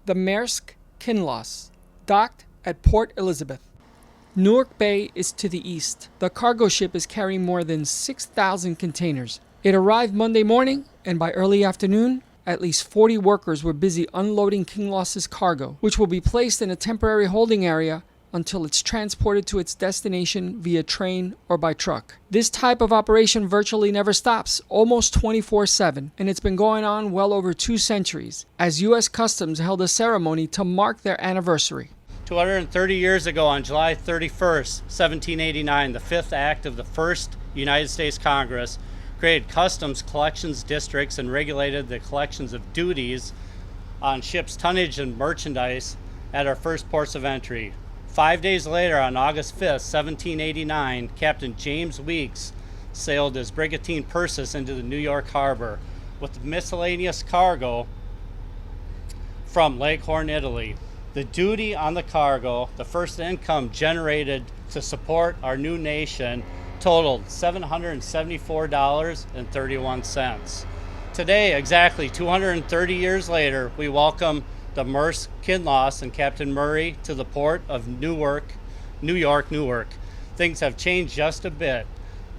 The Maersk Kinloss, docked at Port Elizabeth. Newark Bay is to the east. The cargo ship is carrying more than 6,000 containers. It arrived Monday morning, and by early afternoon, at least 40 workers were busy unloading Kinloss's cargo, which will be placed in a temporary holding area until it's transported to its destination via train or by truck. This type of operation virtually never stops, almost 24/7, and it's been going on well over 2 centuries, as U.S. Customs held a ceremony to mark their anniversary. 230 years ago, on July 31st, 1789, the 5th Act of the First United States Congress created customs collections districts and regulated the collections of duties on ships' tonnage and merchandise at our first ports of entry. 5 days later, on August 5th, 1789, Captain James Weeks sailed his brigantine Perseus into the New York harbor with miscellaneous cargo from Leghorn, Italy. The duty on the cargo, the first income generated to support our new nation, totaled $774.31. Today, exactly 230 years later, we welcome the Maersk Kinloss and Captain Murray to the port of Newark. Things have changed just a bit.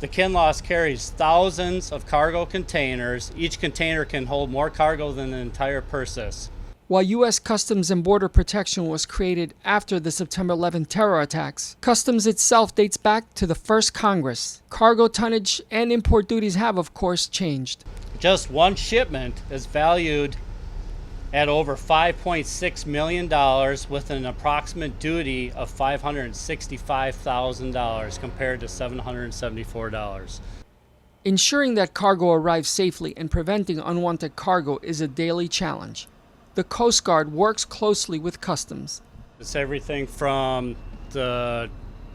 The Kinloss carries thousands of cargo containers. Each container can hold more cargo than the entire Perseus. While U.S. Customs and Border Protection was created after the September 11 terror attacks, Customs itself dates back to the first Congress. Cargo tonnage and import duties have, of course, changed. Just one shipment is valued at over $5.6 million with an approximate duty of $565,000 compared to $774. Ensuring that cargo arrives safely and preventing unwanted cargo is a daily challenge. The Coast Guard works closely with Customs. It's everything from the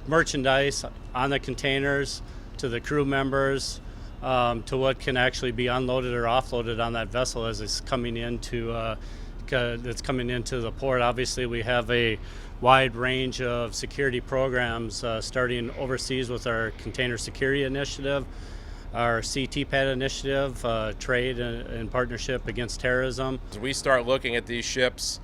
merchandise on the containers to the crew members to what can actually be unloaded or offloaded on that vessel as it's coming into the port. Obviously, we have a wide range of security programs starting overseas with our Container Security Initiative, our CTPAT initiative, trade and partnership against terrorism. We start looking at these ships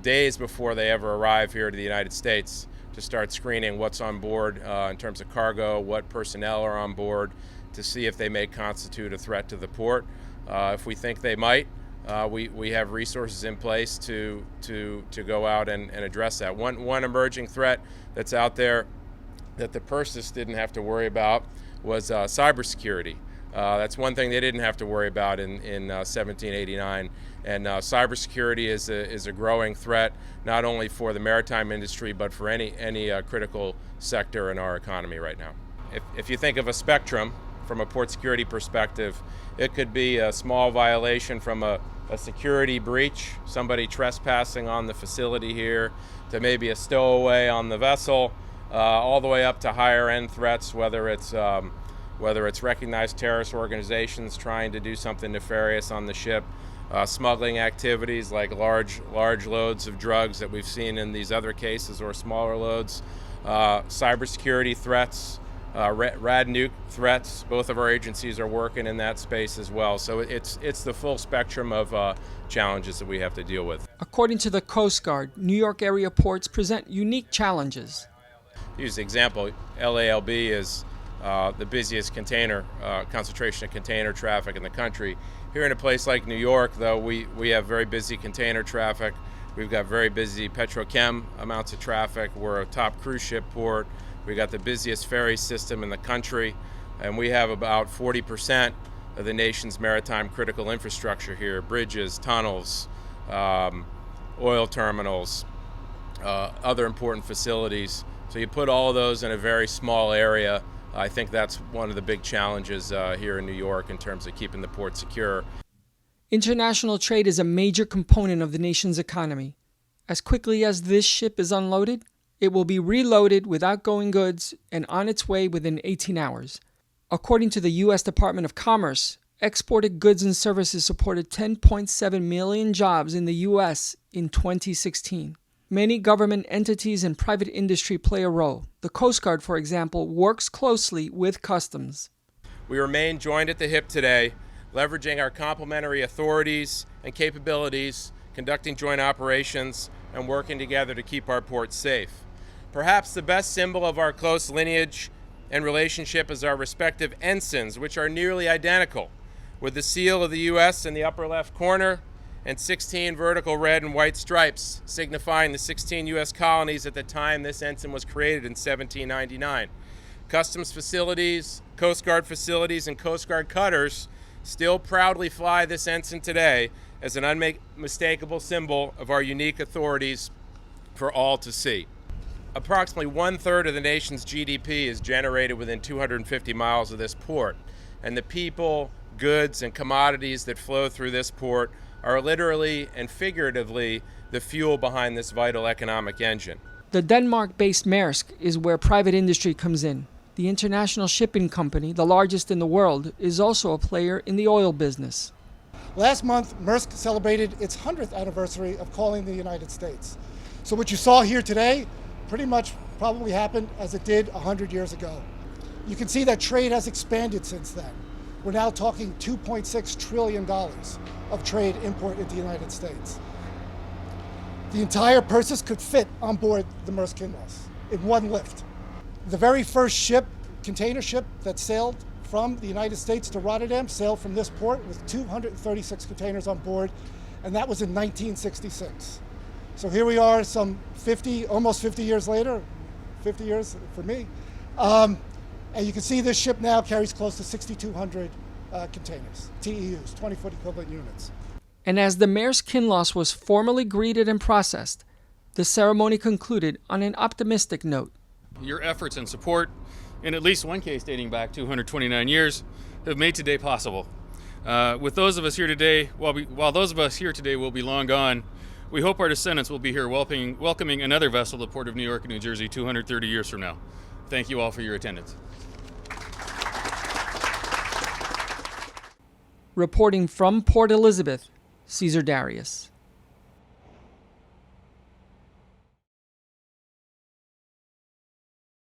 days before they ever arrive here to the United States to start screening what's on board in terms of cargo, what personnel are on board, to see if they may constitute a threat to the port. If we think they might, we have resources in place to go out and address that. One emerging threat that's out there that the Perseus didn't have to worry about was cybersecurity. That's one thing they didn't have to worry about in 1789. And cybersecurity is a growing threat, not only for the maritime industry, but for any critical sector in our economy right now. If you think of a spectrum from a port security perspective, it could be a small violation from a security breach, somebody trespassing on the facility here, to maybe a stowaway on the vessel, all the way up to higher end threats, whether it's recognized terrorist organizations trying to do something nefarious on the ship, smuggling activities like large loads of drugs that we've seen in these other cases, or smaller loads, cybersecurity threats, rad nuke threats. Both of our agencies are working in that space as well. So it's the full spectrum of challenges that we have to deal with. According to the Coast Guard, New York area ports present unique challenges. Use the example, LALB is the busiest concentration of container traffic in the country. Here in a place like New York, though, we have very busy container traffic. We've got very busy petrochem amounts of traffic. We're a top cruise ship port. We got the busiest ferry system in the country, and we have about 40% of the nation's maritime critical infrastructure here: bridges, tunnels, oil terminals, other important facilities. So you put all of those in a very small area. I think that's one of the big challenges here in New York in terms of keeping the port secure. International trade is a major component of the nation's economy. As quickly as this ship is unloaded, it will be reloaded with outgoing goods and on its way within 18 hours. According to the U.S. Department of Commerce, exported goods and services supported 10.7 million jobs in the U.S. in 2016. Many government entities and private industry play a role. The Coast Guard, for example, works closely with Customs. We remain joined at the hip today, leveraging our complementary authorities and capabilities, conducting joint operations, and working together to keep our port safe. Perhaps the best symbol of our close lineage and relationship is our respective ensigns, which are nearly identical, with the seal of the U.S. in the upper left corner and 16 vertical red and white stripes signifying the 16 U.S. colonies at the time this ensign was created in 1799. Customs facilities, Coast Guard facilities, and Coast Guard cutters still proudly fly this ensign today as an unmistakable symbol of our unique authorities for all to see. Approximately 1/3 of the nation's GDP is generated within 250 miles of this port, and the people, goods, and commodities that flow through this port are literally and figuratively the fuel behind this vital economic engine. The Denmark-based Maersk is where private industry comes in. The international shipping company, the largest in the world, is also a player in the oil business. Last month, Maersk celebrated its 100th anniversary of calling the United States. So what you saw here today pretty much probably happened as it did 100 years ago. You can see that trade has expanded since then. We're now talking $2.6 trillion of trade import into the United States. The entire purchase could fit on board the Maersk Kinloss in one lift. The very first container ship that sailed from the United States to Rotterdam sailed from this port with 236 containers on board, and that was in 1966. So here we are almost 50 years later, 50 years for me. And you can see this ship now carries close to 6,200 containers, TEUs, 20-foot equivalent units. And as the Maersk Kinloss was formally greeted and processed, the ceremony concluded on an optimistic note. Your efforts and support, in at least one case dating back 229 years, have made today possible. With those of us here today, while those of us here today will be long gone, we hope our descendants will be here welcoming another vessel to the Port of New York and New Jersey 230 years from now. Thank you all for your attendance. Reporting from Port Elizabeth, Caesar Darius.